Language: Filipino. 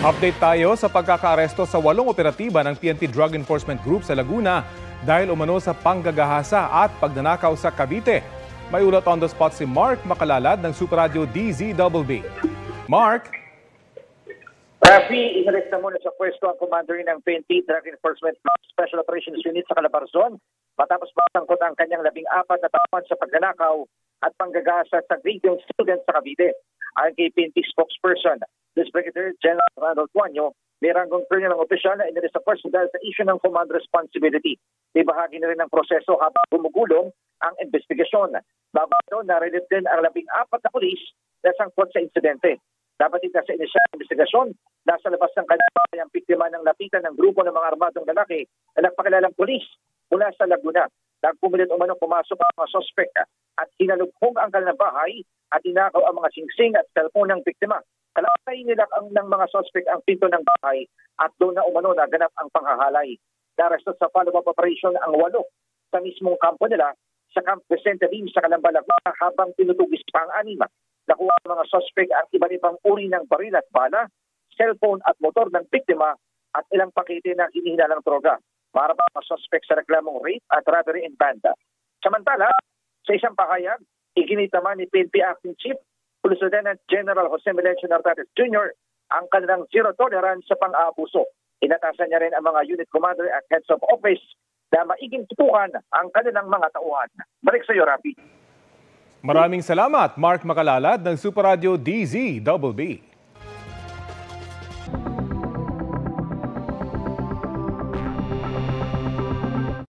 Update tayo sa pagkakaaresto sa 8 operatiba ng PNP Drug Enforcement Group sa Laguna dahil umano sa panggagahasa at pagnanakaw sa Cavite. May ulat on the spot si Mark Makalalad ng Super Radio DZBB. Mark? Rafi, inaresta muna sa pwesto ang commander ng PNP Drug Enforcement Special Operations Unit sa Calabarzon matapos matangkot ang kanyang 14 na taon sa pagnanakaw at panggagahasa sa grade students sa Cavite. Ayon kay PNP spokesperson, this Brigadier General Ronald Tuanyo, may ranggong colonel ng opisyal na inaresta sa pwesto dahil sa issue ng command responsibility. May bahagi na rin ng proseso habang gumugulong ang investigasyon. Bago ito, narilip din ang 14 na pulis na sangkot sa insidente. Dapat ito sa inisyal investigasyon, nasa labas ng kanyang biktima ng lapitan ng grupo ng mga armadong lalaki na nagpakilalang pulis mula sa Laguna. Nagpumilit umano pumasok ang mga sospek at hinalubhog ang kanilang bahay at inakaw ang mga singsing at cellphone ng biktima. Kalakay nila ng mga sospek ang pinto ng bahay at doon na umano naganap ang panghahalay. Naresto sa follow-up operation ang 8 sa mismong kampo nila sa Camp Vicente Lim sa Calamba, Laguna habang tinutugis pa ang 6. Nakuha ng mga sospek ang iba't ibang uri ng baril at bala, cellphone at motor ng biktima at ilang pakete na hinihinalang droga. Para ba mga sospek sa reklamong rape at robbery and banda. Samantala, sa isang pahayag, iginit naman ni PNP Acting Chief Police Lieutenant General Jose Melencio Nartates Jr. ang kanilang zero tolerance sa pang-aabuso. Inatasan niya rin ang mga unit commander at heads of office na maiging tutukan ang kanilang mga tauhan. Balik sa iyo, Rafi. Maraming salamat, Mark Makalalad ng Super Radio DZBB.